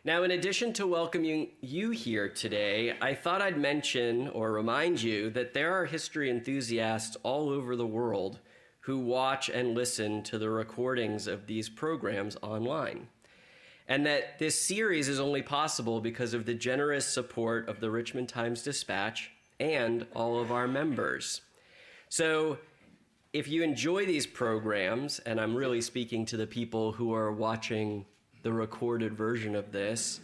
Now, in addition to welcoming you here today, I thought I'd mention or remind you that there are history enthusiasts all over the world who watch and listen to the recordings of these programs online. And that this series is only possible because of the generous support of the Richmond Times-Dispatch and all of our members. So if you enjoy these programs, and I'm really speaking to the people who are watching the recorded version of this,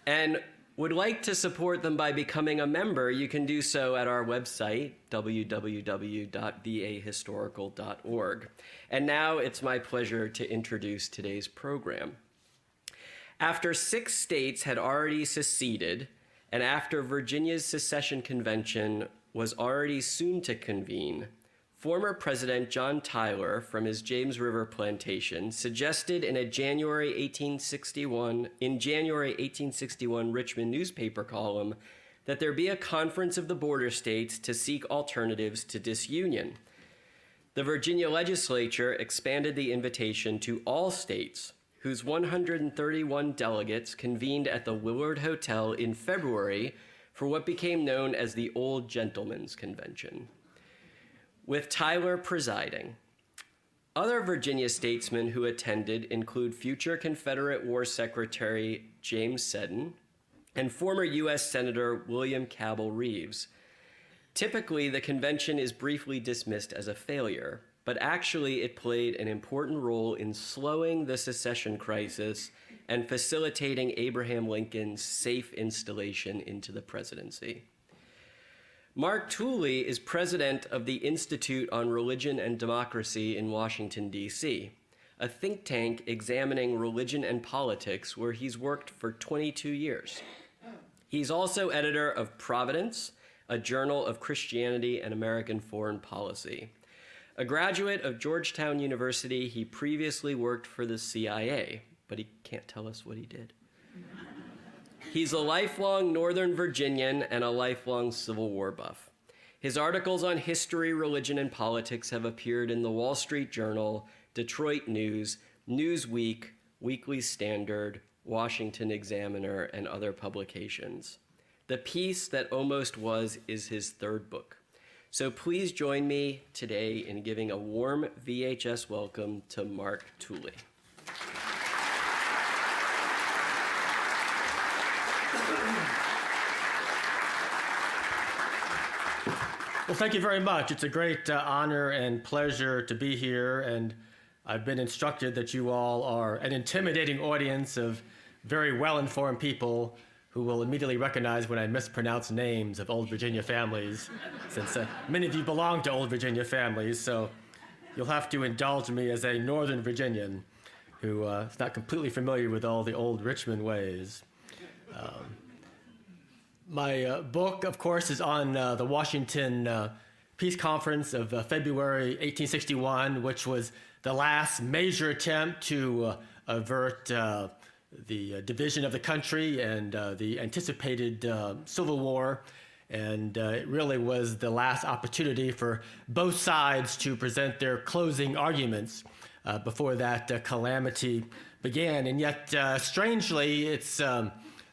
and would like to support them by becoming a member, you can do so at our website, www.vahistorical.org. And now it's my pleasure to introduce today's program. After 6 states had already seceded, and after Virginia's secession convention was already soon to convene, former President John Tyler from his James River plantation suggested in January 1861 Richmond newspaper column that there be a conference of the border states to seek alternatives to disunion. The Virginia legislature expanded the invitation to all states, whose 131 delegates convened at the Willard Hotel in February for what became known as the Old Gentlemen's Convention, with Tyler presiding. Other Virginia statesmen who attended include future Confederate War Secretary James Seddon and former U.S. Senator William Cabell Rives. Typically, the convention is briefly dismissed as a failure, but actually it played an important role in slowing the secession crisis and facilitating Abraham Lincoln's safe installation into the presidency. Mark Tooley is president of the Institute on Religion and Democracy in Washington, D.C., a think tank examining religion and politics where he's worked for 22 years. He's also editor of Providence, a journal of Christianity and American foreign policy. A graduate of Georgetown University, he previously worked for the CIA, but he can't tell us what he did. He's a lifelong Northern Virginian and a lifelong Civil War buff. His articles on history, religion, and politics have appeared in the Wall Street Journal, Detroit News, Newsweek, Weekly Standard, Washington Examiner, and other publications. The Piece That Almost Was is his 3rd book. So please join me today in giving a warm VHS welcome to Mark Tooley. Well, thank you very much. It's a great honor and pleasure to be here, and I've been instructed that you all are an intimidating audience of very well-informed people who will immediately recognize when I mispronounce names of old Virginia families, since many of you belong to old Virginia families, so you'll have to indulge me as a Northern Virginian who is not completely familiar with all the old Richmond ways. My book, of course, is on the Washington Peace Conference of February 1861, which was the last major attempt to avert the division of the country and the anticipated Civil War. And it really was the last opportunity for both sides to present their closing arguments before that calamity began. And yet, strangely, it's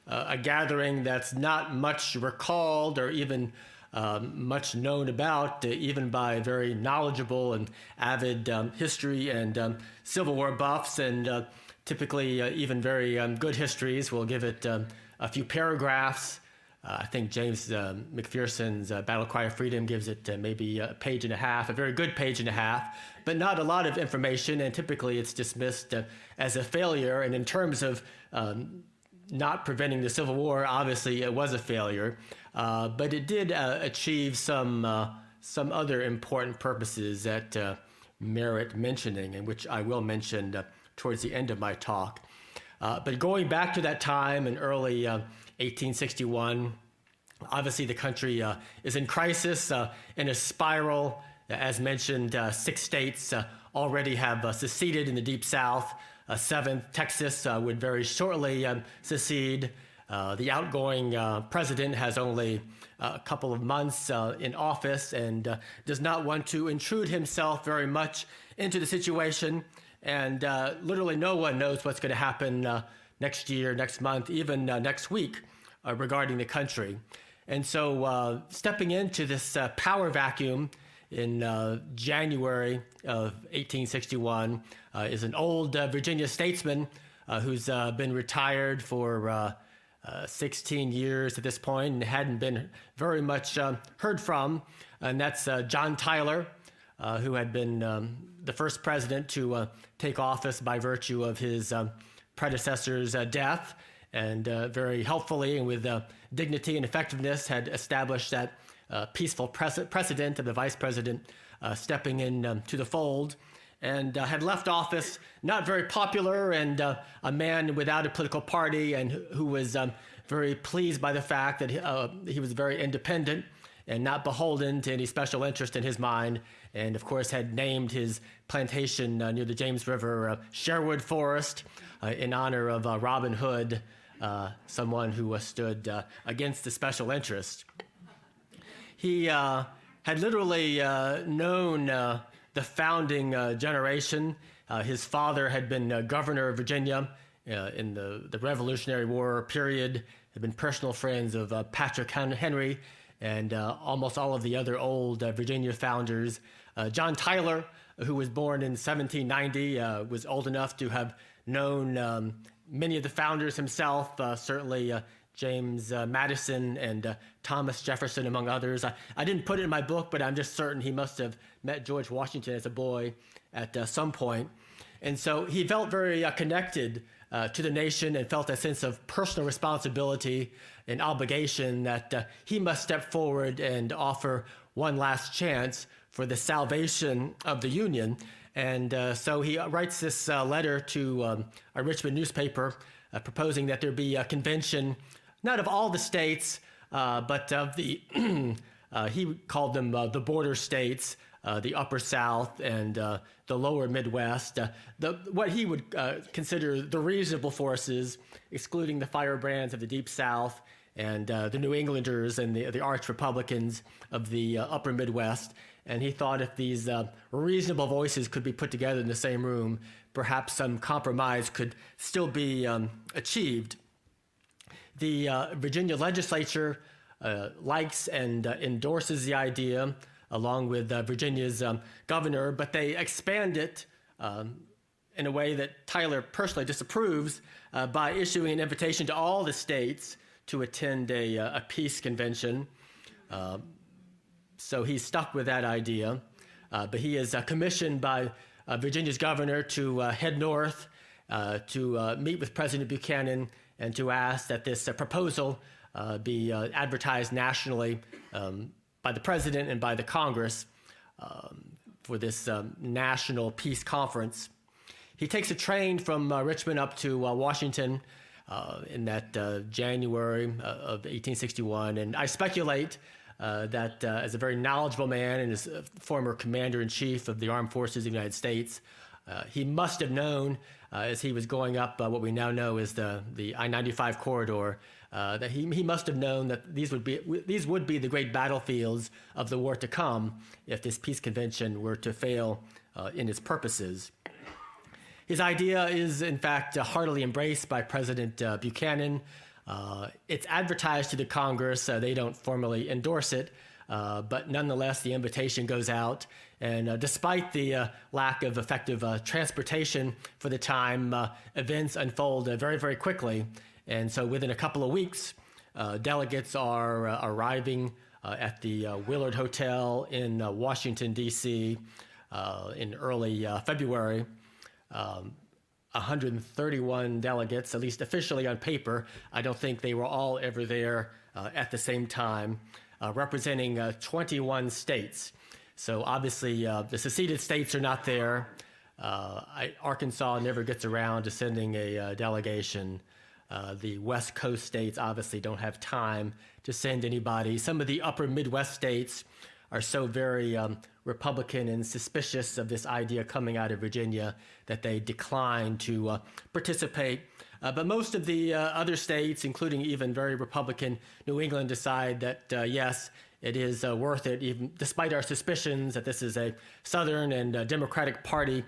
a gathering that's not much recalled or even much known about, even by very knowledgeable and avid history and Civil War buffs, and typically even very good histories will give it a few paragraphs. I think James McPherson's Battle Cry of Freedom gives it maybe a page and a half, a very good page and a half, but not a lot of information, and typically it's dismissed as a failure. And in terms of not preventing the Civil War, obviously it was a failure, but it did achieve some other important purposes that merit mentioning, and which I will mention towards the end of my talk. But going back to that time in early 1861, obviously the country is in crisis, in a spiral. As mentioned, 6 states already have seceded in the Deep South. 7th, Texas, would very shortly secede. The outgoing president has only a couple of months in office and does not want to intrude himself very much into the situation. And literally no one knows what's going to happen next year, next month, even next week regarding the country. And so stepping into this power vacuum in January of 1861 is an old Virginia statesman who's been retired for 16 years at this point and hadn't been very much heard from. And that's John Tyler, who had been the first president to take office by virtue of his predecessor's death, and very helpfully and with dignity and effectiveness had established that peaceful precedent of the vice president stepping in to the fold, and had left office not very popular, and a man without a political party, and who was very pleased by the fact that he was very independent and not beholden to any special interest in his mind, and of course had named his plantation near the James River Sherwood Forest in honor of Robin Hood, someone who stood against the special interest. He had literally known the founding generation. His father had been governor of Virginia in the Revolutionary War period, had been personal friends of Patrick Henry and almost all of the other old Virginia founders. John Tyler, who was born in 1790, was old enough to have known many of the founders himself, certainly James Madison and Thomas Jefferson, among others. I didn't put it in my book, but I'm just certain he must have met George Washington as a boy at some point. And so he felt very connected to the nation and felt a sense of personal responsibility and obligation that he must step forward and offer one last chance for the salvation of the Union. And so he writes this letter to a Richmond newspaper proposing that there be a convention, not of all the states, but of the, he called them the border states, the upper South and the lower Midwest, what he would consider the reasonable forces, excluding the firebrands of the deep South and the New Englanders and the arch Republicans of the upper Midwest. And he thought if these reasonable voices could be put together in the same room, perhaps some compromise could still be achieved. The Virginia legislature likes and endorses the idea, along with Virginia's governor, but they expand it in a way that Tyler personally disapproves by issuing an invitation to all the states to attend a peace convention. So he's stuck with that idea, but he is commissioned by Virginia's governor to head north to meet with President Buchanan and to ask that this proposal be advertised nationally by the president and by the Congress for this national peace conference. He takes a train from Richmond up to Washington in that January of 1861, and I speculate that as a very knowledgeable man and as a former commander-in-chief of the Armed Forces of the United States, he must have known as he was going up what we now know as the I-95 corridor, that he must have known that these would be the great battlefields of the war to come if this peace convention were to fail in its purposes. His idea is, in fact, heartily embraced by President Buchanan. It's advertised to the Congress. They don't formally endorse it, but nonetheless, the invitation goes out. And despite the lack of effective transportation for the time, events unfold very, very quickly. And so within a couple of weeks, delegates are arriving at the Willard Hotel in Washington, D.C. In early February. 131 delegates, at least officially on paper. I don't think they were all ever there at the same time, representing 21 states. So obviously the seceded states are not there. Arkansas never gets around to sending a delegation. The West Coast states obviously don't have time to send anybody. Some of the upper Midwest states are so very Republican and suspicious of this idea coming out of Virginia that they decline to participate. But most of the other states, including even very Republican New England, decide that, yes, it is worth it, even despite our suspicions that this is a Southern and Democratic Party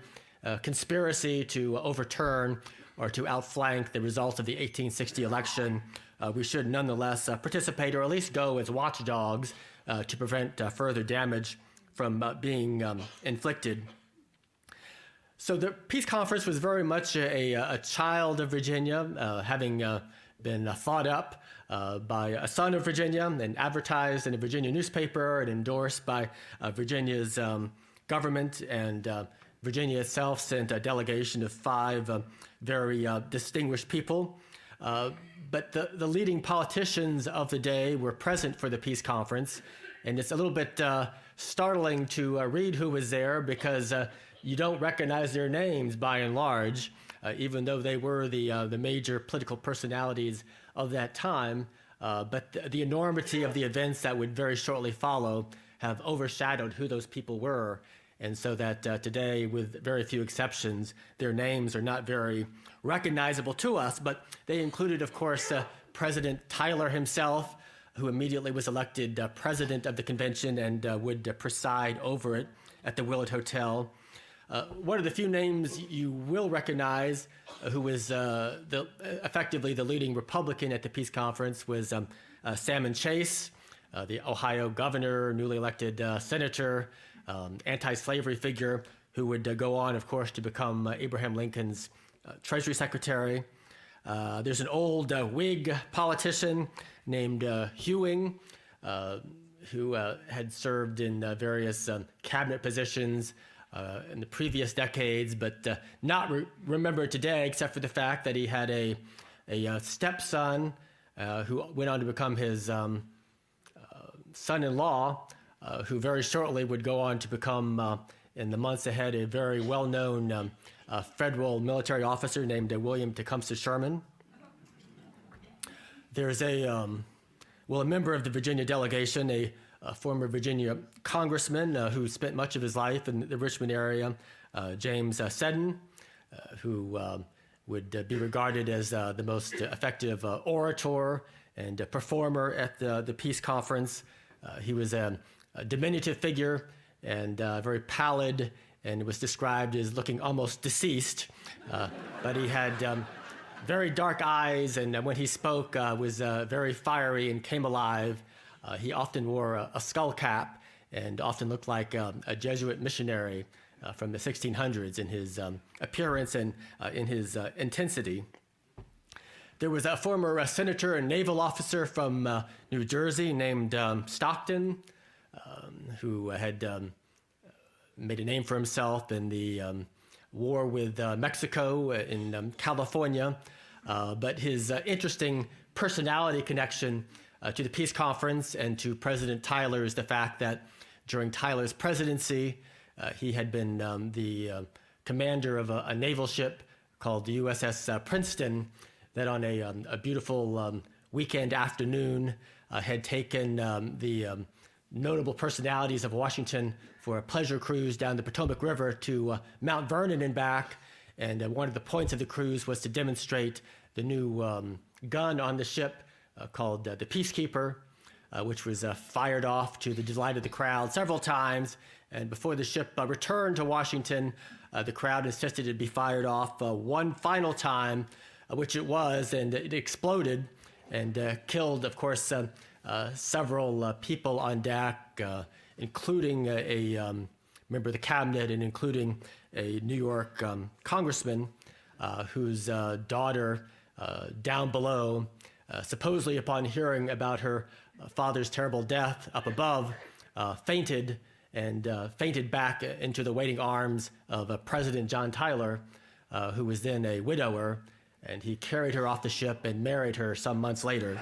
conspiracy to overturn or to outflank the results of the 1860 election, we should nonetheless participate, or at least go as watchdogs to prevent further damage from being inflicted. So the peace conference was very much a child of Virginia, having been thought up by a son of Virginia and advertised in a Virginia newspaper and endorsed by Virginia's government, and Virginia itself sent a delegation of 5 very distinguished people. But the leading politicians of the day were present for the peace conference, and it's a little bit startling to read who was there, because you don't recognize their names by and large, even though they were the major political personalities of that time. But the enormity of the events that would very shortly follow have overshadowed who those people were. And so that today, with very few exceptions, their names are not very recognizable to us. But they included, of course, President Tyler himself, who immediately was elected president of the convention and would preside over it at the Willard Hotel. One of the few names you will recognize, who was effectively the leading Republican at the peace conference, was Salmon Chase, the Ohio governor, newly elected senator, anti-slavery figure, who would go on, of course, to become Abraham Lincoln's Treasury Secretary. There's an old Whig politician named Ewing, who had served in various cabinet positions in the previous decades, but not remembered today, except for the fact that he had a stepson who went on to become his son-in-law, who very shortly would go on to become, in the months ahead, a very well-known federal military officer named William Tecumseh Sherman. There's a member of the Virginia delegation, a former Virginia congressman who spent much of his life in the Richmond area, James Seddon, who would be regarded as the most effective orator and performer at the peace conference. He was a diminutive figure and very pallid, and was described as looking almost deceased. But he had very dark eyes, and when he spoke was very fiery and came alive. He often wore a skull cap and often looked like a Jesuit missionary from the 1600s in his appearance and in his intensity. There was a former senator and naval officer from New Jersey named Stockton, who had made a name for himself in the war with Mexico in California. But his interesting personality connection to the peace conference and to President Tyler is the fact that during Tyler's presidency, he had been the commander of a naval ship called the USS Princeton, that on a beautiful weekend afternoon had taken the notable personalities of Washington for a pleasure cruise down the Potomac River to Mount Vernon and back. And one of the points of the cruise was to demonstrate the new gun on the ship called the Peacekeeper, which was fired off to the delight of the crowd several times. And before the ship returned to Washington, the crowd insisted it be fired off one final time, which it was, and it exploded and killed, of course, several people on deck, including a member of the cabinet and including a New York congressman whose daughter down below, supposedly upon hearing about her father's terrible death up above, fainted back into the waiting arms of President John Tyler, who was then a widower, and he carried her off the ship and married her some months later.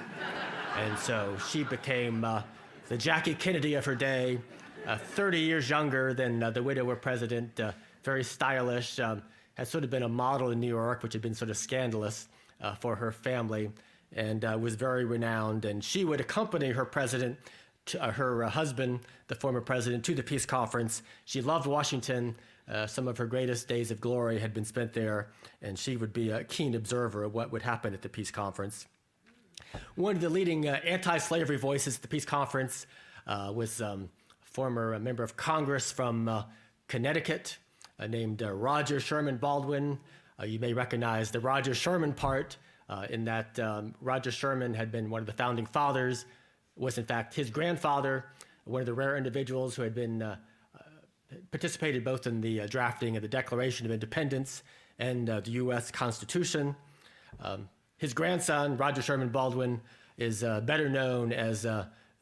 And so she became the Jackie Kennedy of her day, 30 years younger than the widower president, very stylish, had sort of been a model in New York, which had been sort of scandalous for her family, and was very renowned. And she would accompany her president, her husband, the former president, to the peace conference. She loved Washington. Some of her greatest days of glory had been spent there, and she would be a keen observer of what would happen at the peace conference. One of the leading anti-slavery voices at the peace conference was a former member of Congress from Connecticut named Roger Sherman Baldwin, You may recognize the Roger Sherman part in that Roger Sherman had been one of the founding fathers, was in fact his grandfather, one of the rare individuals who had been participated both in the drafting of the Declaration of Independence and the U.S. Constitution. His grandson, Roger Sherman Baldwin, is better known as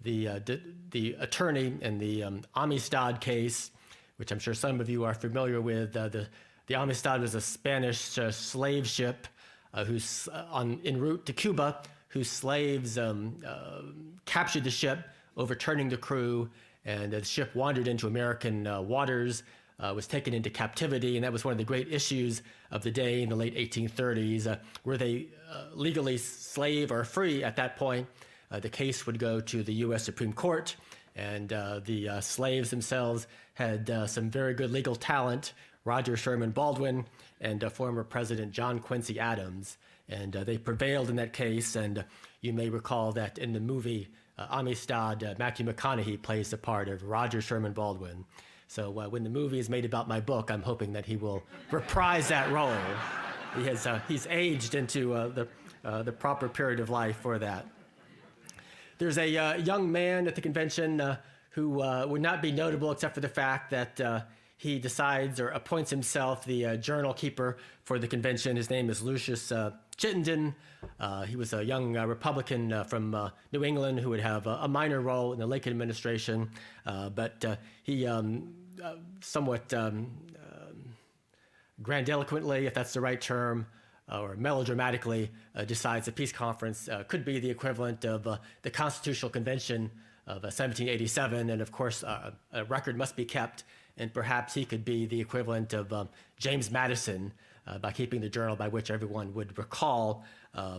the attorney in the Amistad case, which I'm sure some of you are familiar with. The Amistad was a Spanish slave ship who's en route to Cuba, whose slaves captured the ship, overturning the crew, and the ship wandered into American waters, was taken into captivity, and that was one of the great issues of the day in the late 1830s. Were they legally slave or free at that point? The case would go to the U.S. Supreme Court, and the slaves themselves had some very good legal talent, Roger Sherman Baldwin and former President John Quincy Adams, and they prevailed in that case. And you may recall that in the movie Amistad, Matthew McConaughey plays the part of Roger Sherman Baldwin. So when the movie is made about my book, I'm hoping that he will reprise that role. He's aged into the proper period of life for that. There's a young man at the convention who would not be notable except for the fact that he decides or appoints himself the journal keeper for the convention. His name is Lucius Chittenden. He was a young Republican from New England who would have a minor role in the Lincoln administration, but he somewhat grandiloquently, if that's the right term, or melodramatically decides the peace conference could be the equivalent of the Constitutional Convention of 1787, and of course a record must be kept, and perhaps he could be the equivalent of James Madison by keeping the journal by which everyone would recall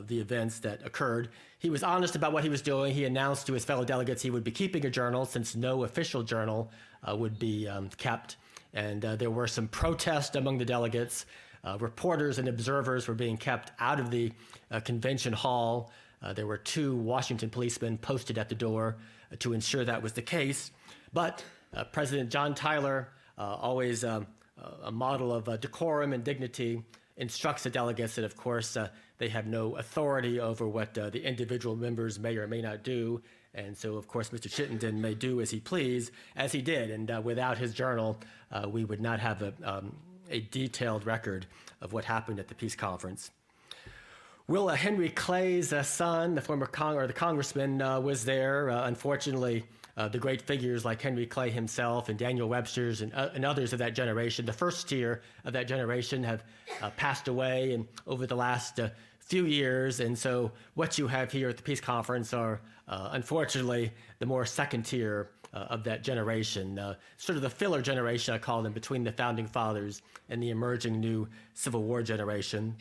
the events that occurred. He was honest about what he was doing. He announced to his fellow delegates he would be keeping a journal since no official journal would be kept, and there were some protests among the delegates. Reporters and observers were being kept out of the convention hall. There were 2 Washington policemen posted at the door to ensure that was the case. But President John Tyler, always a model of decorum and dignity, instructs the delegates that, of course, they have no authority over what the individual members may or may not do. And so, of course, Mr. Chittenden may do as he please, as he did. And without his journal, we would not have a detailed record of what happened at the peace conference. Henry Clay's son, the former congressman, was there. Unfortunately, the great figures like Henry Clay himself and Daniel Webster's and others of that generation, the first tier of that generation, have passed away and over the last few years. And so what you have here at the peace conference are, unfortunately, the more second tier of that generation, sort of the filler generation, I call them, between the founding fathers and the emerging new Civil War generation.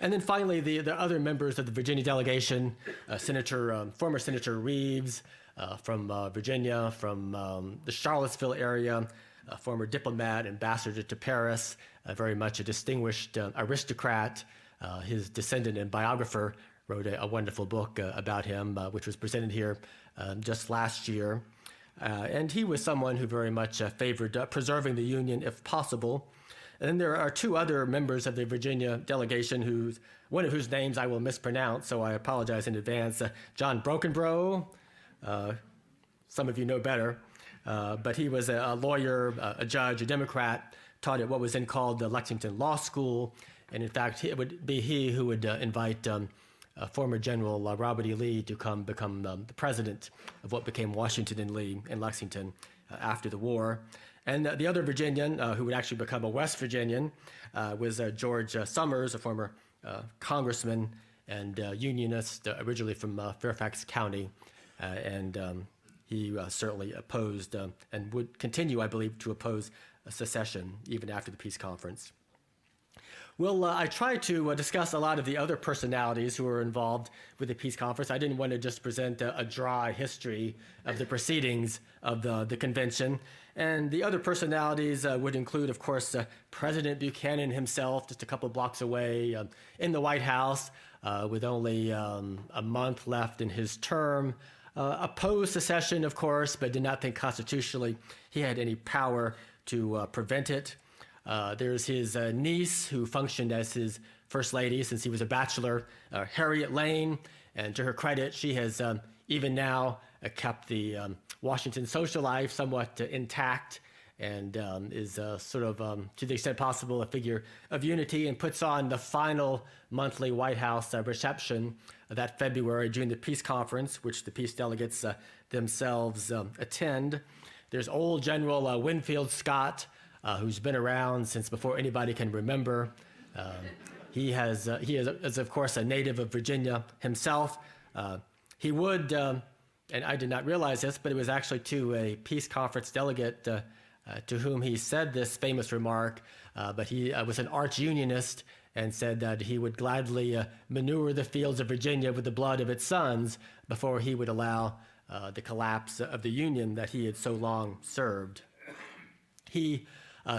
And then finally, the other members of the Virginia delegation, former Senator Rives from Virginia, from the Charlottesville area, a former diplomat, ambassador to Paris, very much a distinguished aristocrat. His descendant and biographer wrote a wonderful book about him, which was presented here just last year. And he was someone who very much favored preserving the Union if possible. And then there are 2 other members of the Virginia delegation, one of whose names I will mispronounce, so I apologize in advance. John Brokenbrough, some of you know better, but he was a lawyer, a judge, a Democrat, taught at what was then called the Lexington Law School. And in fact, it would be he who would invite former General Robert E. Lee to become the president of what became Washington and Lee in Lexington after the war. And the other Virginian, who would actually become a West Virginian, was George Summers, a former congressman and unionist, originally from Fairfax County. And he certainly opposed and would continue, I believe, to oppose secession even after the peace conference. Well, I tried to discuss a lot of the other personalities who were involved with the peace conference. I didn't want to just present a dry history of the proceedings of the convention. And the other personalities would include, of course, President Buchanan himself, just a couple blocks away in the White House with only a month left in his term. Opposed secession, of course, but did not think constitutionally he had any power to prevent it. There's his niece, who functioned as his first lady since he was a bachelor, Harriet Lane. And to her credit, she has even now kept the Washington social life somewhat intact, and is sort of, to the extent possible, a figure of unity, and puts on the final monthly White House reception that February during the peace conference, which the peace delegates themselves attend. There's old General Winfield Scott, who's been around since before anybody can remember. He is, of course, a native of Virginia himself. He would, and I did not realize this, but it was actually to a peace conference delegate to whom he said this famous remark, but he was an arch unionist and said that he would gladly manure the fields of Virginia with the blood of its sons before he would allow the collapse of the Union that he had so long served. He,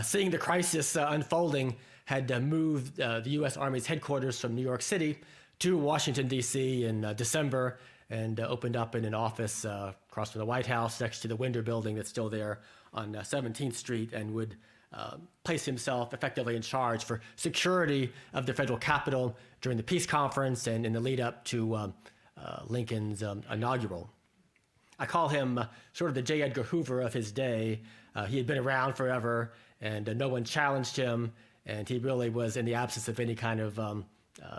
seeing the crisis unfolding, had moved the U.S. Army's headquarters from New York City to Washington, D.C. in December, and opened up in an office across from the White House next to the Winder building that's still there on 17th Street, and would place himself effectively in charge for security of the federal Capitol during the peace conference and in the lead up to Lincoln's inaugural. I call him sort of the J. Edgar Hoover of his day. He had been around forever, and no one challenged him, and he really was, in the absence of any kind of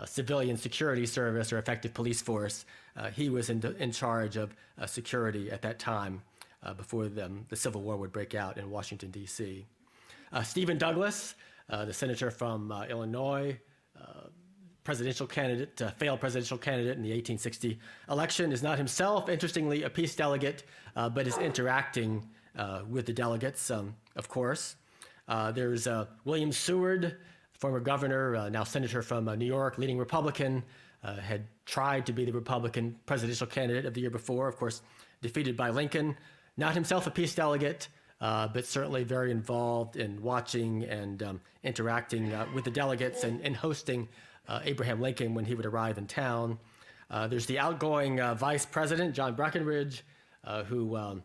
civilian security service or effective police force, he was in charge of security at that time before the Civil War would break out in Washington, D.C. Stephen Douglas, the senator from Illinois, presidential candidate, failed presidential candidate in the 1860 election, is not himself, interestingly, a peace delegate, but is interacting with the delegates, of course. There's William Seward, former governor, now senator from New York, leading Republican, had tried to be the Republican presidential candidate of the year before, of course, defeated by Lincoln. Not himself a peace delegate, but certainly very involved in watching and interacting with the delegates and hosting Abraham Lincoln when he would arrive in town. There's the outgoing vice president, John Breckinridge, who,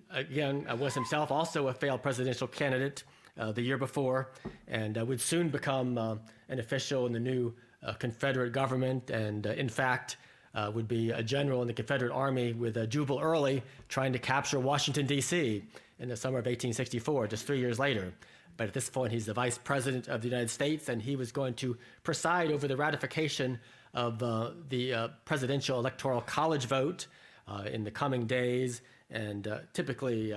again, was himself also a failed presidential candidate the year before, and would soon become an official in the new Confederate government, and in fact, would be a general in the Confederate Army with Jubal Early trying to capture Washington, D.C. in the summer of 1864, just 3 years later. But at this point, he's the vice president of the United States, and he was going to preside over the ratification of the presidential electoral college vote in the coming days, and typically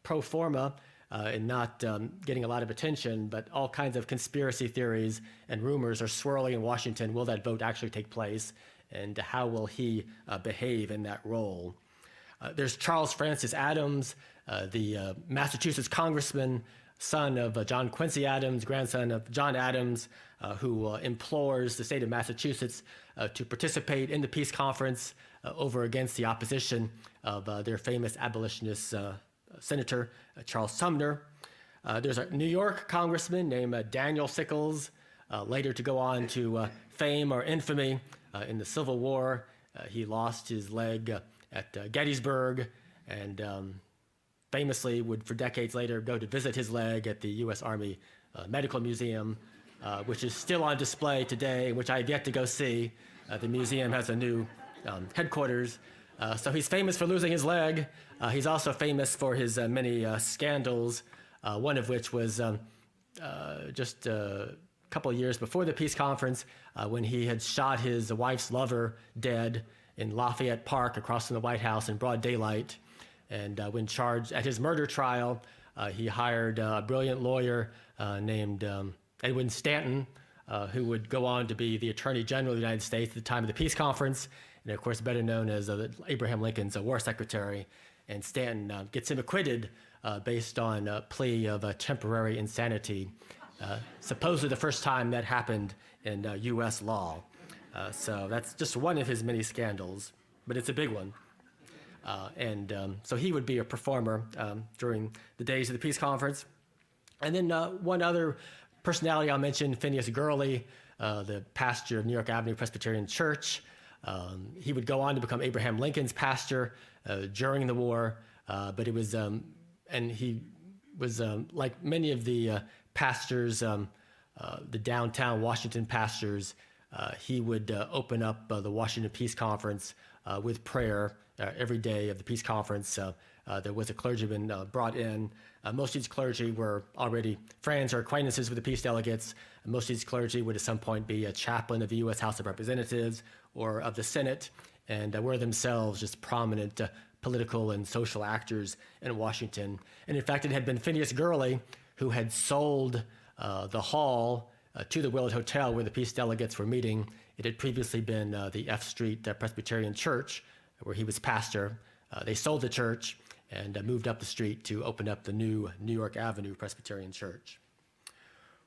pro forma and not getting a lot of attention, but all kinds of conspiracy theories and rumors are swirling in Washington. Will that vote actually take place? And how will he behave in that role? There's Charles Francis Adams, the Massachusetts congressman, son of John Quincy Adams, grandson of John Adams, who implores the state of Massachusetts to participate in the peace conference over against the opposition of their famous abolitionist senator, Charles Sumner. There's a New York congressman named Daniel Sickles, later to go on to fame or infamy in the Civil War. He lost his leg at Gettysburg, and famously would, for decades later, go to visit his leg at the U.S. Army Medical Museum, which is still on display today, which I have yet to go see. The museum has a new headquarters. So he's famous for losing his leg. He's also famous for his many scandals, one of which was just a couple of years before the peace conference, when he had shot his wife's lover dead in Lafayette Park across from the White House in broad daylight. And when charged at his murder trial, he hired a brilliant lawyer named Edwin Stanton, who would go on to be the Attorney General of the United States at the time of the peace conference, and of course better known as Abraham Lincoln's war secretary. And Stanton gets him acquitted based on a plea of temporary insanity, supposedly the first time that happened in U.S. law. So that's just one of his many scandals, but it's a big one. So he would be a performer during the days of the peace conference. And then one other personality I'll mention, Phineas Gurley, the pastor of New York Avenue Presbyterian Church. He would go on to become Abraham Lincoln's pastor during the war, but it was, and he was like many of the pastors, the downtown Washington pastors, he would open up the Washington Peace Conference with prayer every day of the peace conference. There was a clergyman brought in. Most of these clergy were already friends or acquaintances with the peace delegates. Most of these clergy would at some point be a chaplain of the U.S. House of Representatives or of the Senate, and were themselves just prominent political and social actors in Washington. And in fact, it had been Phineas Gurley who had sold the hall to the Willard Hotel where the peace delegates were meeting. It had previously been the F Street Presbyterian Church where he was pastor. They sold the church and moved up the street to open up the new New York Avenue Presbyterian Church.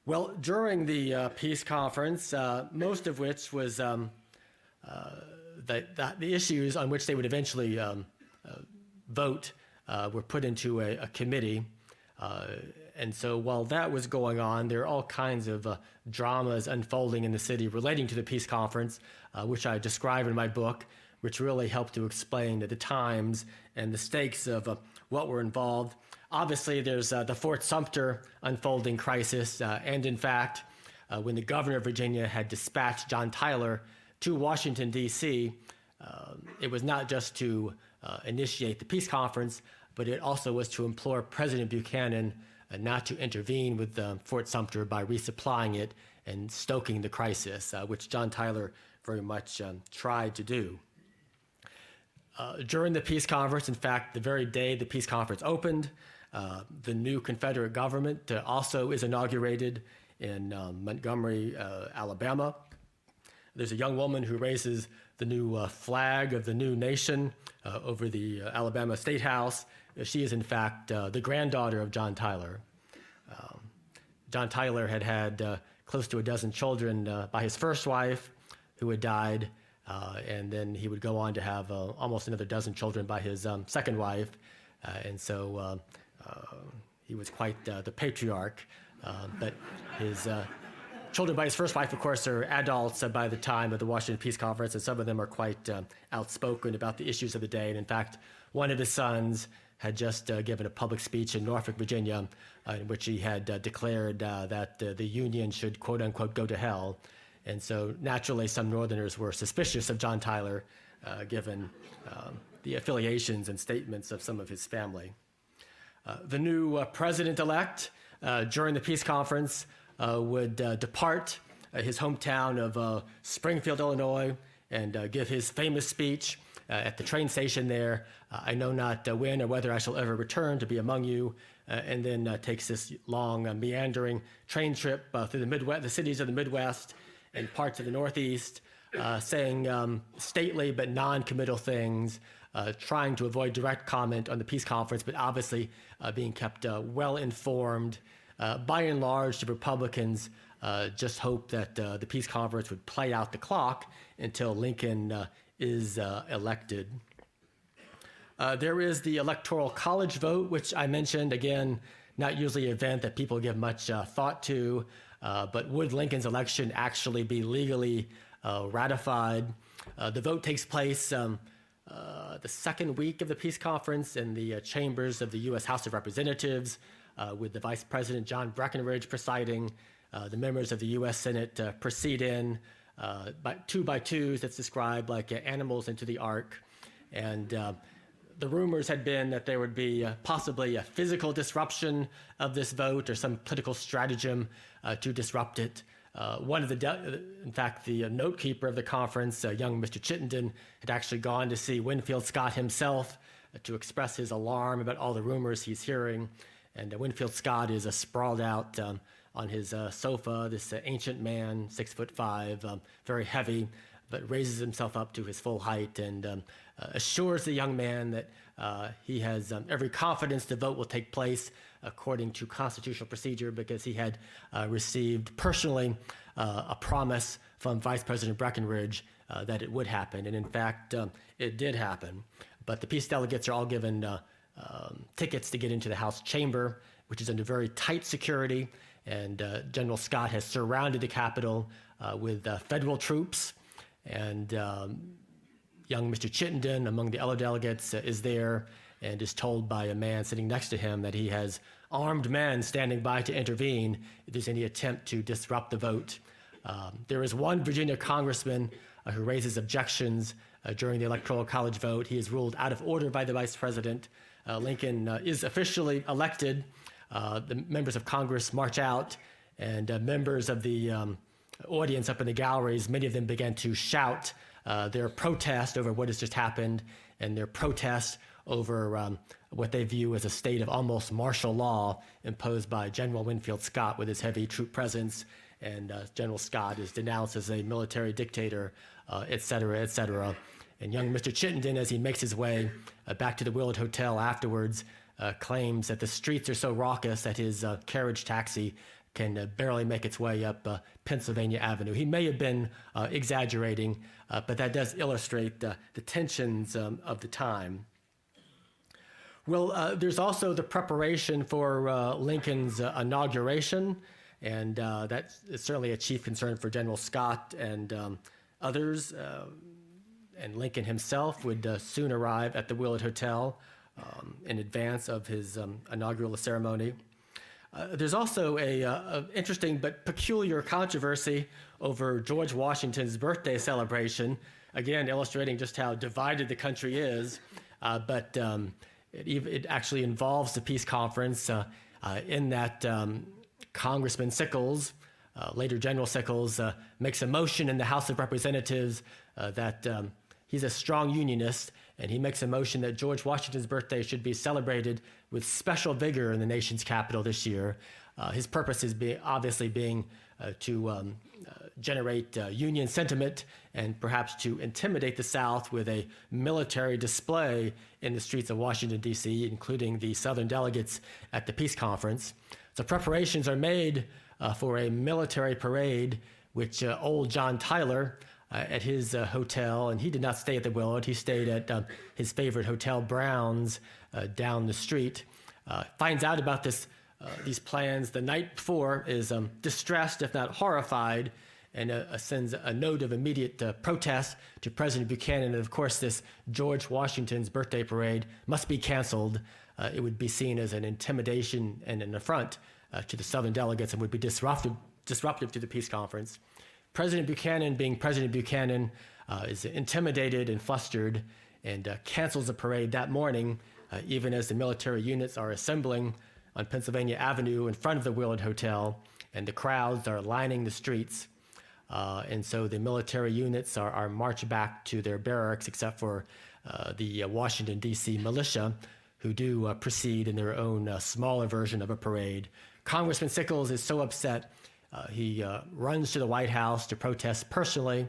Well, during the peace conference, most of which was the issues on which they would eventually vote were put into a committee. And so while that was going on, there are all kinds of dramas unfolding in the city relating to the peace conference, which I describe in my book, which really helped to explain the times and the stakes of what were involved. Obviously, there's the Fort Sumter unfolding crisis, and in fact, when the governor of Virginia had dispatched John Tyler to Washington, D.C., it was not just to initiate the peace conference, but it also was to implore President Buchanan not to intervene with Fort Sumter by resupplying it and stoking the crisis, which John Tyler very much tried to do. During the peace conference, in fact, the very day the peace conference opened, the new Confederate government also is inaugurated in Montgomery, Alabama. There's a young woman who raises the new flag of the new nation over the Alabama State House. She is, in fact, the granddaughter of John Tyler. John Tyler had had close to a dozen children by his first wife, who had died, and then he would go on to have almost another dozen children by his second wife. And so he was quite the patriarch. But his children by his first wife, of course, are adults by the time of the Washington Peace Conference, and some of them are quite outspoken about the issues of the day. And in fact, one of his sons had just given a public speech in Norfolk, Virginia, in which he had declared that the Union should, quote unquote, go to hell. And so naturally, some Northerners were suspicious of John Tyler, given the affiliations and statements of some of his family. The new president-elect during the peace conference would depart his hometown of Springfield, Illinois, and give his famous speech at the train station there. I know not when or whether I shall ever return to be among you, and then takes this long meandering train trip through the Midwest, the cities of the Midwest and parts of the Northeast, saying stately but non-committal things, trying to avoid direct comment on the peace conference, but obviously being kept well informed. By and large, the Republicans just hope that the peace conference would play out the clock until Lincoln is elected. There is the Electoral College vote, which I mentioned. Again, not usually an event that people give much thought to, but would Lincoln's election actually be legally ratified? The vote takes place the second week of the peace conference in the chambers of the U.S. House of Representatives, with the Vice President John Breckinridge presiding, the members of the U.S. Senate proceed in by twos that's described like animals into the ark. And the rumors had been that there would be possibly a physical disruption of this vote or some political stratagem to disrupt it. In fact, the note keeper of the conference, young Mr. Chittenden, had actually gone to see Winfield Scott himself to express his alarm about all the rumors he's hearing. And Winfield Scott is sprawled out on his sofa, this ancient man, 6'5", very heavy, but raises himself up to his full height and assures the young man that he has every confidence the vote will take place according to constitutional procedure, because he had received personally a promise from Vice President Breckinridge that it would happen. And in fact, it did happen. But the peace delegates are all given tickets to get into the House chamber, which is under very tight security. And General Scott has surrounded the Capitol with federal troops. And young Mr. Chittenden, among the other delegates, is there and is told by a man sitting next to him that he has armed men standing by to intervene if there's any attempt to disrupt the vote. There is one Virginia congressman who raises objections during the Electoral College vote. He is ruled out of order by the vice president. Lincoln is officially elected. The members of Congress march out, and members of the audience up in the galleries, many of them began to shout their protest over what has just happened and their protest over what they view as a state of almost martial law imposed by General Winfield Scott with his heavy troop presence. And General Scott is denounced as a military dictator, et cetera, et cetera. And young Mr. Chittenden, as he makes his way back to the Willard Hotel afterwards, claims that the streets are so raucous that his carriage taxi can barely make its way up Pennsylvania Avenue. He may have been exaggerating, but that does illustrate the tensions of the time. Well, there's also the preparation for Lincoln's inauguration, and that is certainly a chief concern for General Scott and others. And Lincoln himself would soon arrive at the Willard Hotel in advance of his inaugural ceremony. There's also a interesting but peculiar controversy over George Washington's birthday celebration, again illustrating just how divided the country is, but it actually involves the peace conference in that Congressman Sickles, later General Sickles, makes a motion in the House of Representatives that he's a strong unionist, and he makes a motion that George Washington's birthday should be celebrated with special vigor in the nation's capital this year. His purpose is obviously being to generate Union sentiment and perhaps to intimidate the South with a military display in the streets of Washington, D.C., including the Southern delegates at the peace conference. So preparations are made for a military parade, which old John Tyler at his hotel, and he did not stay at the Willard, he stayed at his favorite hotel, Brown's, down the street, finds out about these plans the night before, is distressed, if not horrified, and sends a note of immediate protest to President Buchanan. And of course, this George Washington's birthday parade must be canceled. It would be seen as an intimidation and an affront to the Southern delegates and would be disruptive to the peace conference. President Buchanan, being President Buchanan, is intimidated and flustered and cancels the parade that morning, even as the military units are assembling on Pennsylvania Avenue in front of the Willard Hotel, and the crowds are lining the streets. And so the military units are marched back to their barracks, except for the Washington, D.C. militia, who do proceed in their own smaller version of a parade. Congressman Sickles is so upset, he runs to the White House to protest personally,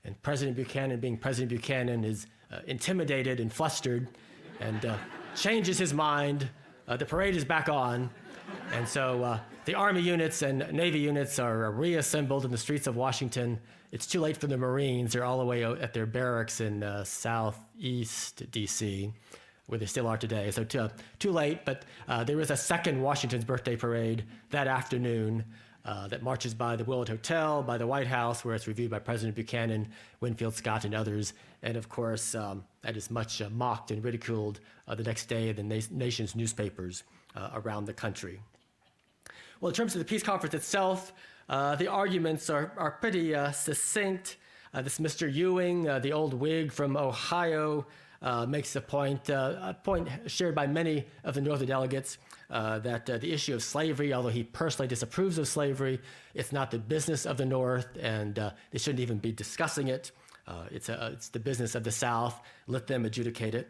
and President Buchanan, being President Buchanan, is intimidated and flustered and changes his mind. The parade is back on, and so the Army units and Navy units are reassembled in the streets of Washington. It's too late for the Marines. They're all the way out at their barracks in southeast D.C., where they still are today. So too late, but there is a second Washington's birthday parade that afternoon that marches by the Willard Hotel, by the White House, where it's reviewed by President Buchanan, Winfield Scott, and others. And of course, that is much mocked and ridiculed the next day in the nation's newspapers around the country. Well, in terms of the peace conference itself, the arguments are pretty succinct. This Mr. Ewing, the old Whig from Ohio, makes a point shared by many of the Northern delegates, that the issue of slavery, although he personally disapproves of slavery, it's not the business of the North, and they shouldn't even be discussing it. It's the business of the South. Let them adjudicate it.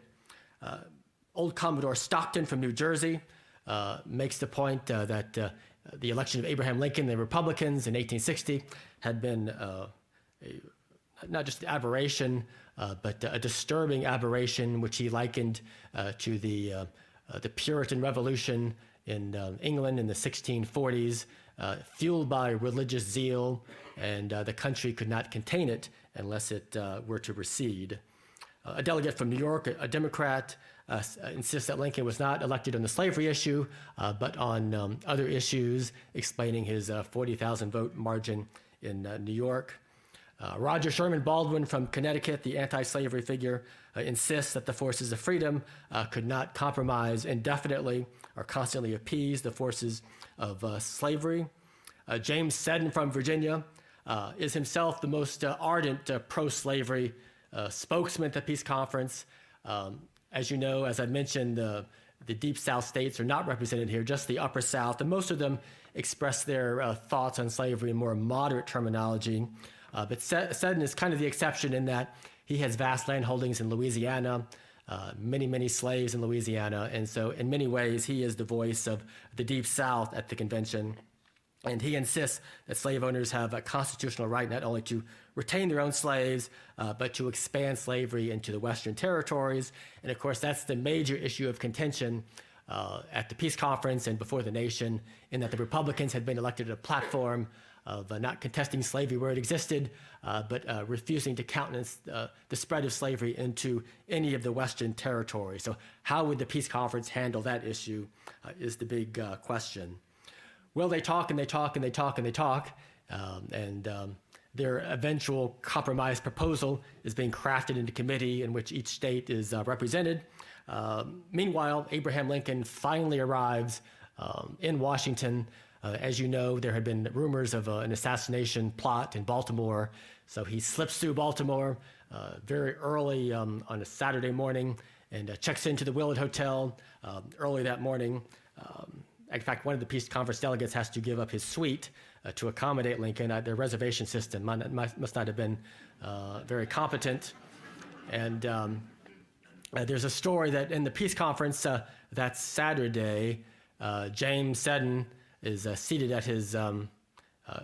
Old Commodore Stockton from New Jersey makes the point that the election of Abraham Lincoln and the Republicans in 1860 had been not just an aberration, but a disturbing aberration, which he likened to the Puritan Revolution in England in the 1640s, fueled by religious zeal, and the country could not contain it unless it were to recede. A delegate from New York, a Democrat, insists that Lincoln was not elected on the slavery issue, but on other issues, explaining his 40,000 vote margin in New York. Roger Sherman Baldwin from Connecticut, the anti-slavery figure, insists that the forces of freedom could not compromise indefinitely or constantly appease the forces of slavery. James Seddon from Virginia is himself the most ardent pro-slavery spokesman at the peace conference. As you know, as I mentioned, the Deep South states are not represented here, just the Upper South, and most of them express their thoughts on slavery in more moderate terminology. But Seddon is kind of the exception in that he has vast land holdings in Louisiana, many, many slaves in Louisiana, and so in many ways he is the voice of the Deep South at the convention. And he insists that slave owners have a constitutional right not only to retain their own slaves, but to expand slavery into the Western territories. And of course, that's the major issue of contention at the peace conference and before the nation, in that the Republicans had been elected a platform of not contesting slavery where it existed, but refusing to countenance the spread of slavery into any of the Western territories. So how would the peace conference handle that issue is the big question. Well, they talk and they talk and they talk and they talk, and their eventual compromise proposal is being crafted into committee in which each state is represented. Meanwhile, Abraham Lincoln finally arrives in Washington. As you know, there had been rumors of an assassination plot in Baltimore, so he slips through Baltimore very early on a Saturday morning and checks into the Willard Hotel early that morning. In fact, one of the peace conference delegates has to give up his suite to accommodate Lincoln. Their reservation system must not have been very competent. And there's a story that in the peace conference that Saturday, James Seddon is seated at his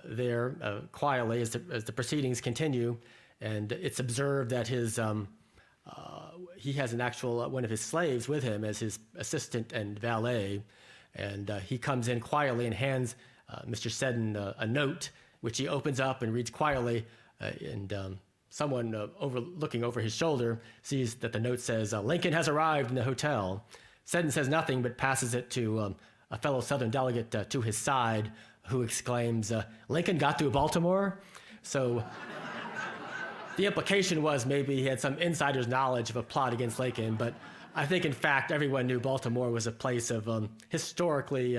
there quietly as the proceedings continue, and it's observed that he has an actual one of his slaves with him as his assistant and valet. And he comes in quietly and hands Mr. Seddon a note, which he opens up and reads quietly. And someone looking over his shoulder sees that the note says, "Lincoln has arrived in the hotel." Seddon says nothing but passes it to a fellow Southern delegate to his side, who exclaims, "Lincoln got through Baltimore?" So the implication was maybe he had some insider's knowledge of a plot against Lincoln, but I think, in fact, everyone knew Baltimore was a place of historically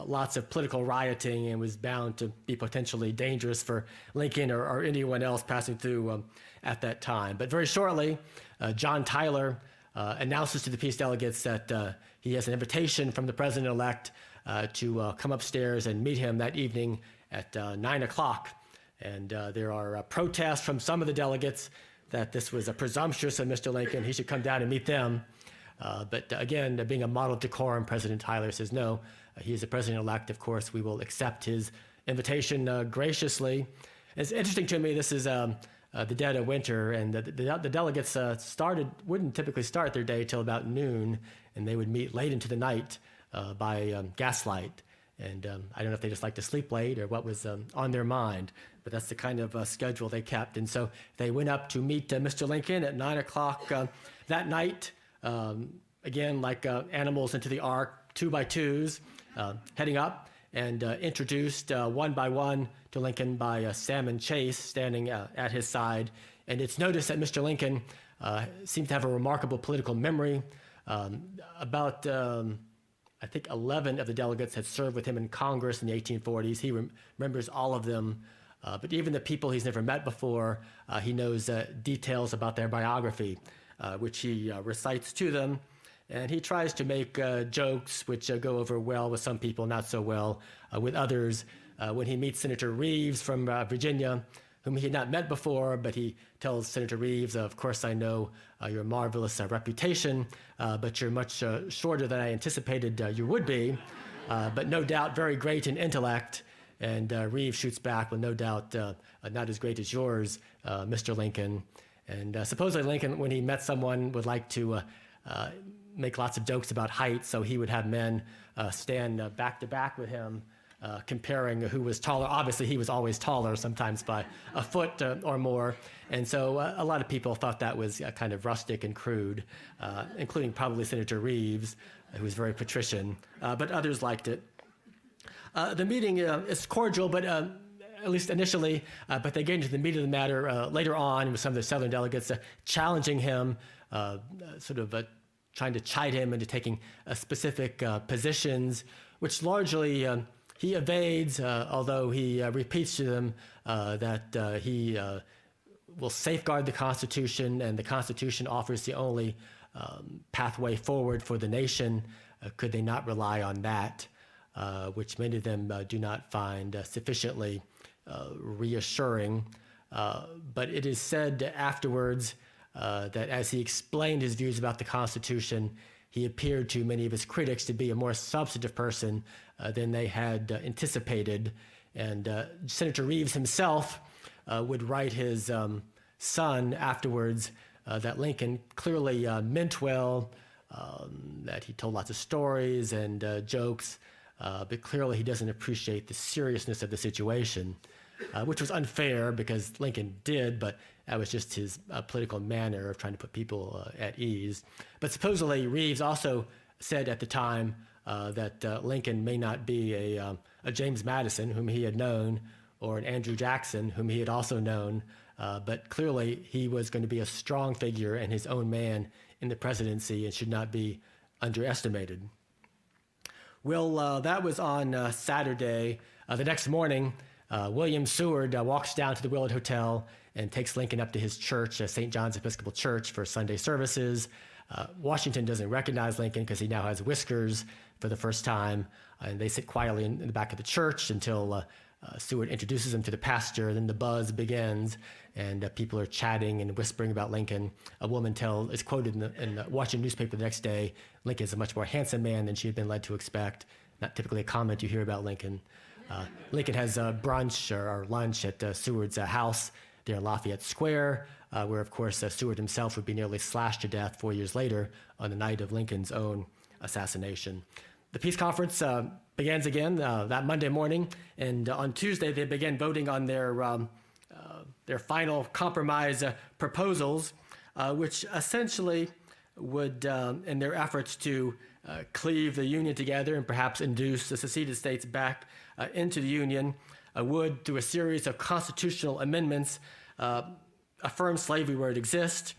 lots of political rioting and was bound to be potentially dangerous for Lincoln or anyone else passing through at that time. But very shortly, John Tyler announces to the peace delegates that he has an invitation from the president-elect to come upstairs and meet him that evening at 9 o'clock. And there are protests from some of the delegates that this was presumptuous of Mr. Lincoln. He should come down and meet them. But again, being a model of decorum, President Tyler says, no, he is the president-elect. Of course, we will accept his invitation graciously. It's interesting to me, this is the dead of winter, and the delegates wouldn't typically start their day till about noon, and they would meet late into the night by gaslight. And I don't know if they just like to sleep late or what was on their mind, but that's the kind of schedule they kept. And so they went up to meet Mr. Lincoln at 9 o'clock that night. Again, like animals into the ark, 2 by 2s, heading up, and introduced one by one to Lincoln by Salmon Chase standing at his side. And it's noticed that Mr. Lincoln seems to have a remarkable political memory. About I think 11 of the delegates had served with him in Congress in the 1840s. He remembers all of them. But even the people he's never met before, he knows details about their biography, which he recites to them. And he tries to make jokes which go over well with some people, not so well with others. When he meets Senator Rives from Virginia, whom he had not met before, but he tells Senator Rives, of course I know your marvelous reputation, but you're much shorter than I anticipated you would be, but no doubt very great in intellect. And Rives shoots back, well, no doubt not as great as yours, Mr. Lincoln. And supposedly Lincoln, when he met someone, would like to make lots of jokes about height, so he would have men stand back to back with him, comparing who was taller. Obviously, he was always taller, sometimes by a foot or more. And so a lot of people thought that was kind of rustic and crude, including probably Senator Rives, who was very patrician, but others liked it. The meeting is cordial, but at least initially, but they get into the meat of the matter later on with some of the Southern delegates challenging him, trying to chide him into taking specific positions, which largely he evades, although he repeats to them that he will safeguard the Constitution, and the Constitution offers the only pathway forward for the nation. Could they not rely on that? Which many of them do not find sufficiently reassuring. But it is said afterwards that as he explained his views about the Constitution, he appeared to many of his critics to be a more substantive person than they had anticipated. And Senator Rives himself would write his son afterwards that Lincoln clearly meant well, that he told lots of stories and jokes, but clearly he doesn't appreciate the seriousness of the situation, which was unfair because Lincoln did, but that was just his political manner of trying to put people at ease. But supposedly Rives also said at the time that Lincoln may not be a James Madison, whom he had known, or an Andrew Jackson, whom he had also known, but clearly he was going to be a strong figure and his own man in the presidency and should not be underestimated. Well, that was on Saturday. The next morning, William Seward walks down to the Willard Hotel and takes Lincoln up to his church, St. John's Episcopal Church, for Sunday services. Washington doesn't recognize Lincoln because he now has whiskers for the first time, and they sit quietly in the back of the church until Seward introduces him to the pastor. Then the buzz begins, and people are chatting and whispering about Lincoln. A woman is quoted in the Washington newspaper the next day, Lincoln is a much more handsome man than she had been led to expect. Not typically a comment you hear about Lincoln. Lincoln has brunch or lunch at Seward's house there in Lafayette Square, where, of course, Seward himself would be nearly slashed to death 4 years later on the night of Lincoln's own assassination. The peace conference begins again that Monday morning, and on Tuesday they begin voting on their final compromise proposals, which essentially would, in their efforts to cleave the Union together and perhaps induce the seceded states back into the Union, would, through a series of constitutional amendments, affirm slavery where it exists,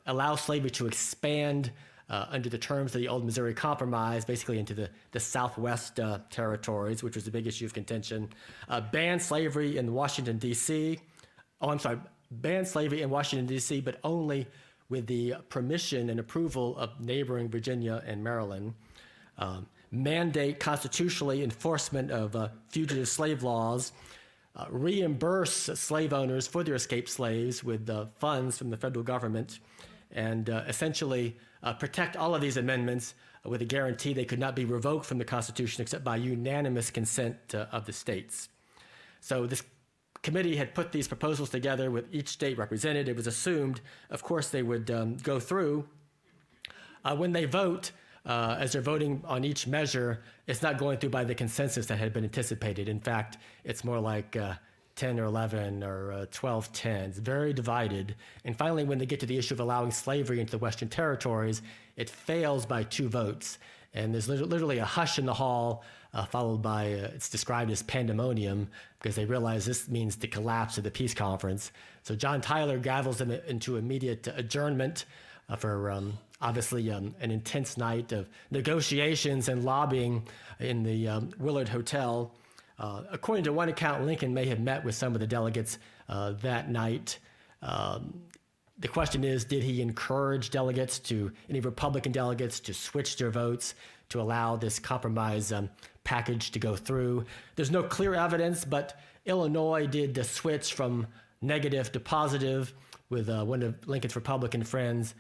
allow slavery to expand under the terms of the old Missouri Compromise, basically into the Southwest territories, which was a big issue of contention, ban slavery in Washington, D.C. Ban slavery in Washington, D.C., but only with the permission and approval of neighboring Virginia and Maryland. Mandate constitutionally enforcement of fugitive slave laws, reimburse slave owners for their escaped slaves with funds from the federal government, and essentially protect all of these amendments with a guarantee they could not be revoked from the Constitution except by unanimous consent of the states. So this committee had put these proposals together with each state represented. It was assumed, of course, they would go through. When they vote, as they're voting on each measure, it's not going through by the consensus that had been anticipated. In fact, it's more like 10 or 11 or 12-10. It's very divided. And finally, when they get to the issue of allowing slavery into the Western territories, it fails by 2 votes. And there's literally a hush in the hall, followed by, it's described as pandemonium, because they realize this means the collapse of the peace conference. So John Tyler gavels them into immediate adjournment for obviously an intense night of negotiations and lobbying in the Willard Hotel. According to one account, Lincoln may have met with some of the delegates that night. The question is, did he encourage any Republican delegates to switch their votes to allow this compromise package to go through? There's no clear evidence, but Illinois did the switch from negative to positive, with one of Lincoln's Republican friends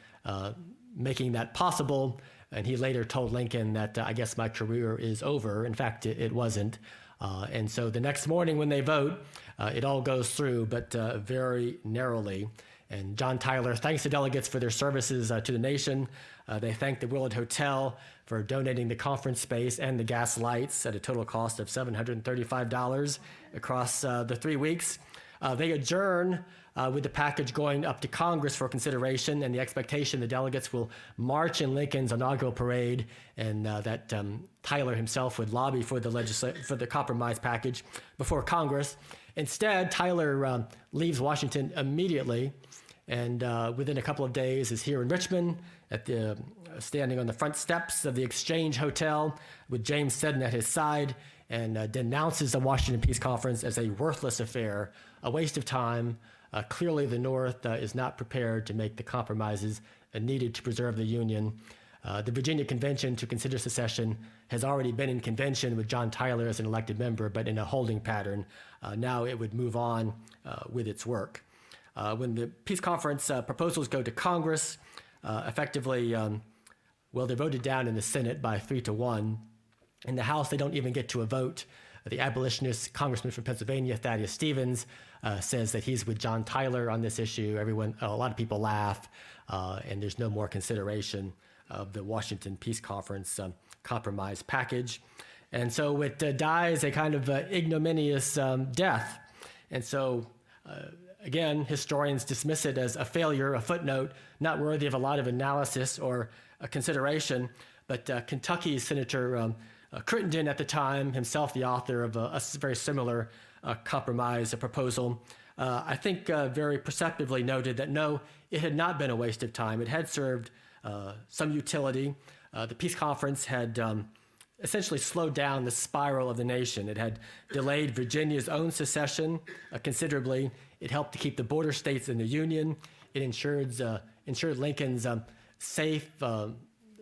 making that possible. And he later told Lincoln that, I guess my career is over. In fact, it wasn't. And so the next morning when they vote, it all goes through, but very narrowly. And John Tyler thanks the delegates for their services to the nation. They thank the Willard Hotel for donating the conference space and the gas lights at a total cost of $735 across the 3 weeks. They adjourn with the package going up to Congress for consideration, and the expectation the delegates will march in Lincoln's inaugural parade, and that Tyler himself would lobby for the compromise package before Congress. Instead, Tyler leaves Washington immediately, and within a couple of days is here in Richmond, standing on the front steps of the Exchange Hotel with James Seddon at his side, and denounces the Washington Peace Conference as a worthless affair, a waste of time. Clearly, the North is not prepared to make the compromises needed to preserve the Union. The Virginia Convention to consider secession has already been in convention with John Tyler as an elected member, but in a holding pattern. Now it would move on with its work. When the Peace Conference proposals go to Congress, effectively, they're voted down in the Senate by 3-1. In the House, they don't even get to a vote. The abolitionist congressman from Pennsylvania, Thaddeus Stevens, says that he's with John Tyler on this issue. A lot of people laugh, and there's no more consideration of the Washington Peace Conference compromise package. And so it dies a kind of ignominious death. And so, again, historians dismiss it as a failure, a footnote, not worthy of a lot of analysis or consideration. But Kentucky Senator Crittenden at the time, himself the author of a very similar compromise proposal, I think very perceptively noted that no, it had not been a waste of time. It had served some utility. The Peace Conference had essentially slowed down the spiral of the nation. It had delayed Virginia's own secession considerably. It helped to keep the border states in the Union. It ensured Lincoln's safe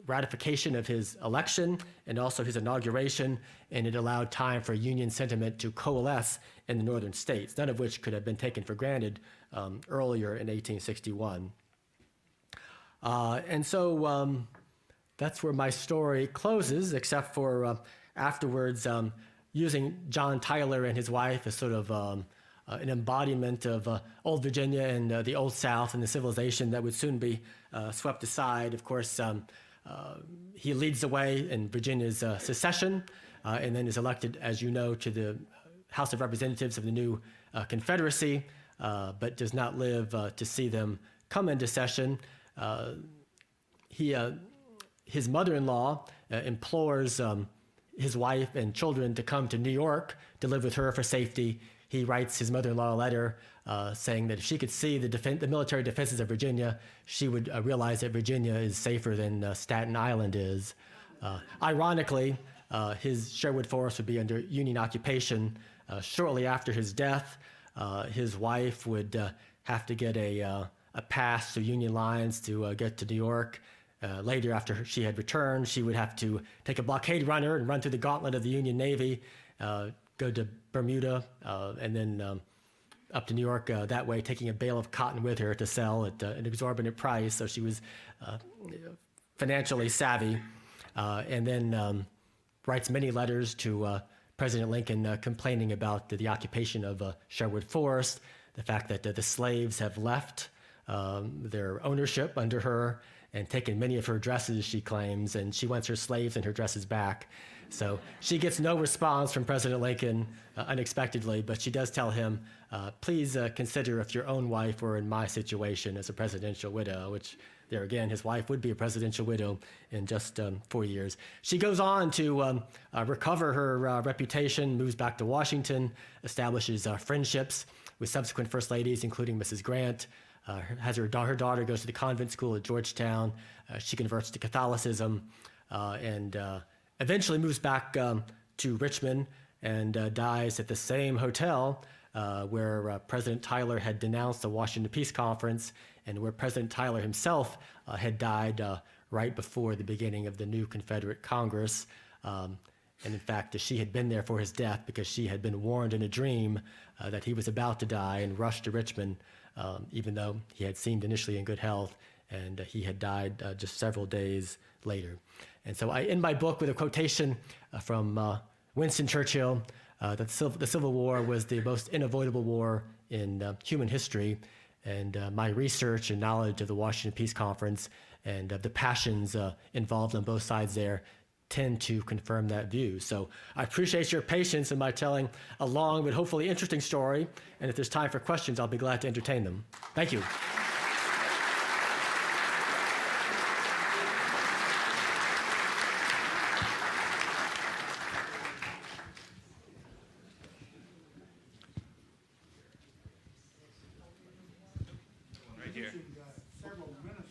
ratification of his election and also his inauguration, and it allowed time for Union sentiment to coalesce in the northern states, none of which could have been taken for granted earlier in 1861. And so that's where my story closes, except for afterwards using John Tyler and his wife as sort of an embodiment of old Virginia and the Old South and the civilization that would soon be swept aside. Of course, he leads the way in Virginia's secession and then is elected, as you know, to the House of Representatives of the new Confederacy, but does not live to see them come into session. His mother-in-law implores his wife and children to come to New York to live with her for safety. He writes his mother-in-law a letter saying that if she could see the military defenses of Virginia, she would realize that Virginia is safer than Staten Island is. Ironically, his Sherwood Forest would be under Union occupation. Shortly after his death, his wife would have to get a pass through Union lines to get to New York. Later, after she had returned, she would have to take a blockade runner and run through the gauntlet of the Union Navy, go to Bermuda, and then up to New York that way, taking a bale of cotton with her to sell at an exorbitant price. So she was financially savvy, and then writes many letters to President Lincoln complaining about the occupation of Sherwood Forest, the fact that the slaves have left their ownership under her and taken many of her dresses, she claims, and she wants her slaves and her dresses back. So she gets no response from President Lincoln unexpectedly, but she does tell him, please consider if your own wife were in my situation as a presidential widow, which there again, his wife would be a presidential widow in just 4 years. She goes on to recover her reputation, moves back to Washington, establishes friendships with subsequent first ladies, including Mrs. Grant. Her daughter goes to the convent school at Georgetown. She converts to Catholicism and eventually moves back to Richmond and dies at the same hotel where President Tyler had denounced the Washington Peace Conference and where President Tyler himself had died right before the beginning of the new Confederate Congress. And in fact, she had been there for his death because she had been warned in a dream that he was about to die and rushed to Richmond, even though he had seemed initially in good health, and he had died just several days later. And so I end my book with a quotation from Winston Churchill, that the Civil War was the most unavoidable war in human history, and my research and knowledge of the Washington Peace Conference and of the passions involved on both sides there tend to confirm that view. So I appreciate your patience in my telling a long but hopefully interesting story, and if there's time for questions, I'll be glad to entertain them. Thank you. mentioned several ministers.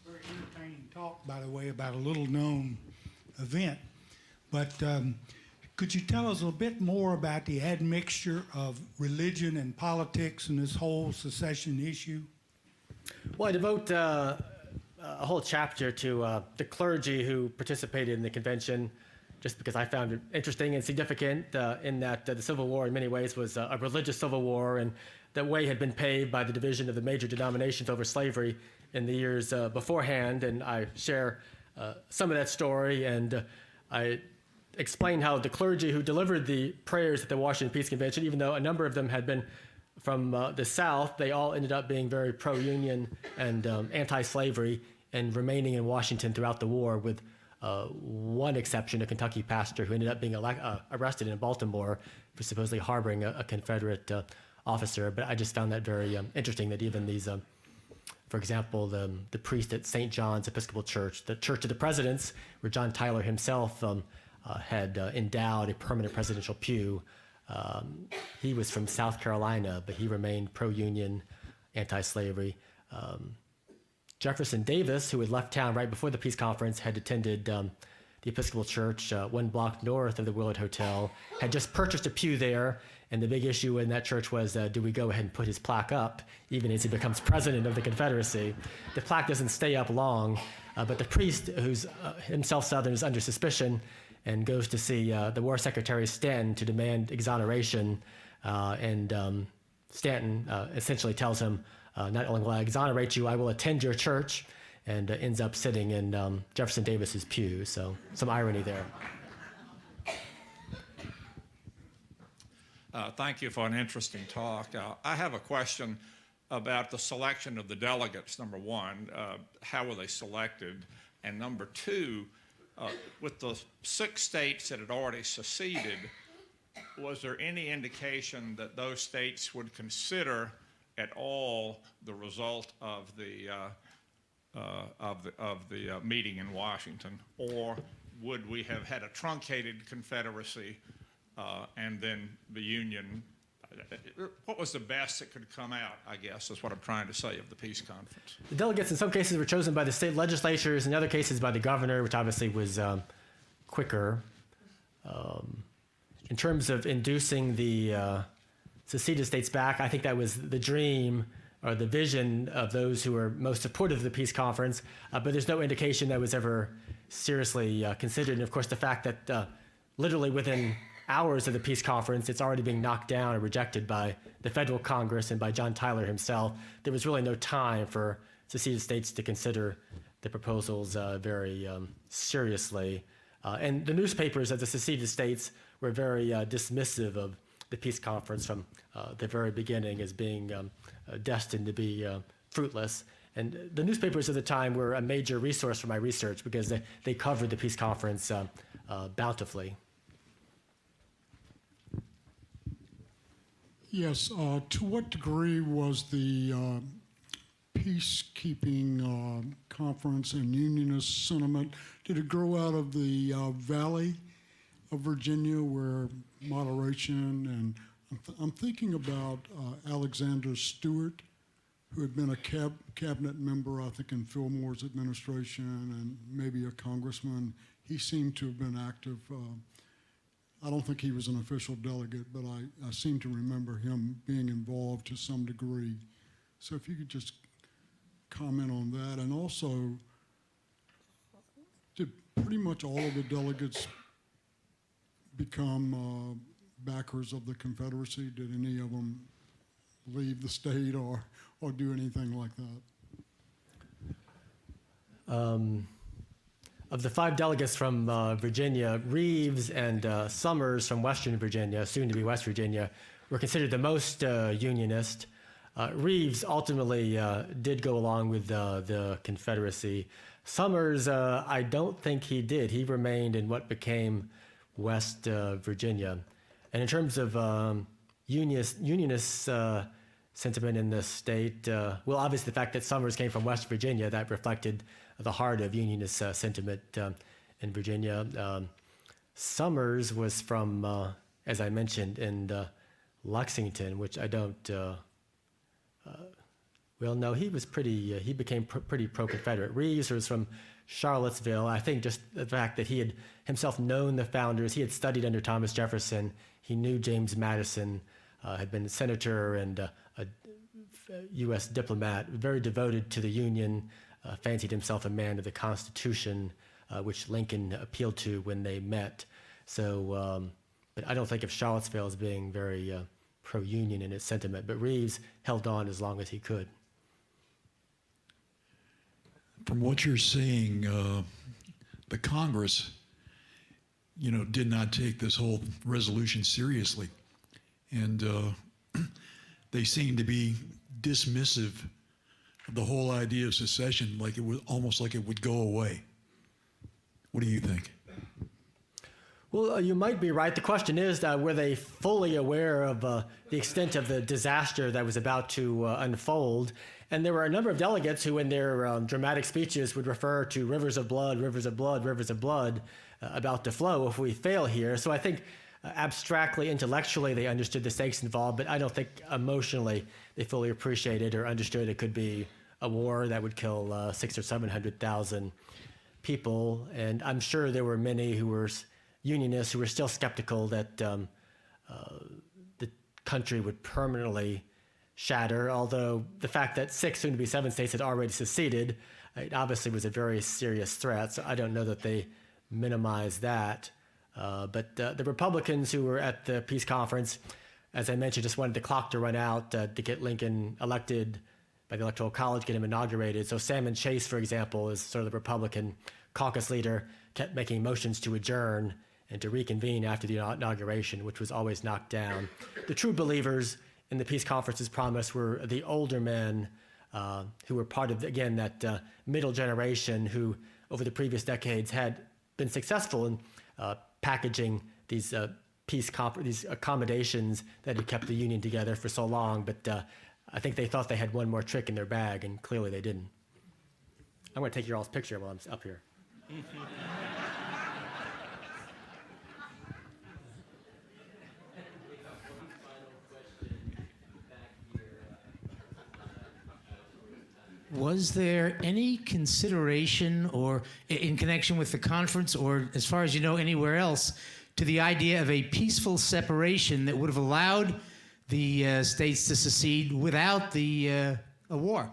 Very entertaining talk, by the way, about a little-known event. But could you tell us a little bit more about the admixture of religion and politics in this whole secession issue? Well, I devote a whole chapter to the clergy who participated in the convention, just because I found it interesting and significant in that the Civil War in many ways was a religious civil war, and that way had been paved by the division of the major denominations over slavery in the years beforehand. And I share some of that story, and I explain how the clergy who delivered the prayers at the Washington Peace Convention, even though a number of them had been from the South, they all ended up being very pro-union and anti-slavery and remaining in Washington throughout the war, with one exception, a Kentucky pastor who ended up being arrested in Baltimore for supposedly harboring a Confederate officer. But I just found that very interesting that even these, for example, the priest at St. John's Episcopal Church, the Church of the Presidents, where John Tyler himself had endowed a permanent presidential pew, he was from South Carolina, but he remained pro-union, anti-slavery. Jefferson Davis, who had left town right before the peace conference, had attended the Episcopal Church 1 block north of the Willard Hotel, had just purchased a pew there, and the big issue in that church was, do we go ahead and put his plaque up, even as he becomes president of the Confederacy? The plaque doesn't stay up long, but the priest, who's himself Southern, is under suspicion and goes to see the War Secretary Stanton to demand exoneration, and Stanton essentially tells him, not only will I exonerate you, I will attend your church, and ends up sitting in Jefferson Davis's pew. So some irony there. Thank you for an interesting talk. I have a question about the selection of the delegates, number one. How were they selected? And number two, with the 6 states that had already seceded, was there any indication that those states would consider at all the result of the meeting in Washington, or would we have had a truncated Confederacy and then the Union? What was the best that could come out, I guess, is what I'm trying to say, of the peace conference? The delegates in some cases were chosen by the state legislatures, in other cases by the governor, which obviously was quicker. In terms of inducing the seceded states back, I think that was the dream or the vision of those who were most supportive of the peace conference, but there's no indication that was ever seriously considered. And of course, the fact that literally within hours of the peace conference, it's already being knocked down or rejected by the federal Congress and by John Tyler himself. There was really no time for seceded states to consider the proposals very seriously. And the newspapers of the seceded states were very dismissive of the peace conference from the very beginning as being destined to be fruitless. And the newspapers of the time were a major resource for my research because they covered the peace conference bountifully. Yes, to what degree was the peacekeeping conference and unionist sentiment, did it grow out of the Valley of Virginia where moderation, and I'm thinking about Alexander Stewart, who had been a cabinet member, I think, in Fillmore's administration and maybe a congressman. He seemed to have been active. I don't think he was an official delegate, but I seem to remember him being involved to some degree. So if you could just comment on that. And also, did pretty much all of the delegates become backers of the Confederacy? Did any of them leave the state or do anything like that? Of the 5 delegates from Virginia, Rives and Summers from Western Virginia, soon to be West Virginia, were considered the most unionist. Rives ultimately did go along with the Confederacy. Summers, I don't think he did. He remained in what became West Virginia. And in terms of unionist sentiment in the state, well, obviously the fact that Summers came from West Virginia, that reflected the heart of unionist sentiment in Virginia. Summers was from, as I mentioned, in Lexington, which Well, no, he was pretty. He became pretty pro-Confederate. Rives was from Charlottesville. I think just the fact that he had himself known the founders, he had studied under Thomas Jefferson. He knew James Madison, had been a senator and a U.S. diplomat, very devoted to the Union. Fancied himself a man of the Constitution, which Lincoln appealed to when they met. So, but I don't think of Charlottesville as being very pro-Union in its sentiment. But Rives held on as long as he could. From what you're seeing, the Congress, did not take this whole resolution seriously, and they seem to be dismissive of the whole idea of secession, like it was almost like it would go away. What do you think? Well, you might be right. The question is, were they fully aware of the extent of the disaster that was about to unfold? And there were a number of delegates who, in their dramatic speeches, would refer to rivers of blood, rivers of blood, rivers of blood about to flow if we fail here. So I think abstractly, intellectually, they understood the stakes involved, but I don't think emotionally they fully appreciated or understood it could be a war that would kill 600,000 or 700,000 people. And I'm sure there were many who were Unionists who were still skeptical that the country would permanently shatter, although the fact that 6, soon to be 7 states had already seceded, it obviously was a very serious threat, so I don't know that they minimized that. But the Republicans who were at the peace conference, as I mentioned, just wanted the clock to run out to get Lincoln elected by the Electoral College, get him inaugurated. So Salmon Chase, for example, is sort of the Republican caucus leader, kept making motions to adjourn and to reconvene after the inauguration, which was always knocked down. The true believers in the peace conference's promise were the older men who were part of, that middle generation who, over the previous decades, had been successful in packaging these these accommodations that had kept the Union together for so long. But I think they thought they had one more trick in their bag, and clearly they didn't. I'm going to take your all's picture while I'm up here. Was there any consideration or in connection with the conference or as far as you know anywhere else to the idea of a peaceful separation that would have allowed the states to secede without a war?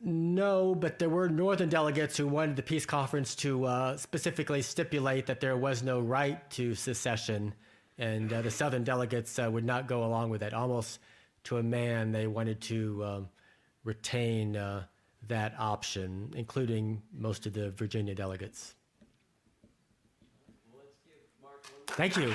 No, but there were Northern delegates who wanted the peace conference to specifically stipulate that there was no right to secession, and the Southern delegates would not go along with that. Almost to a man, they wanted to retain that option, including most of the Virginia delegates. Thank you.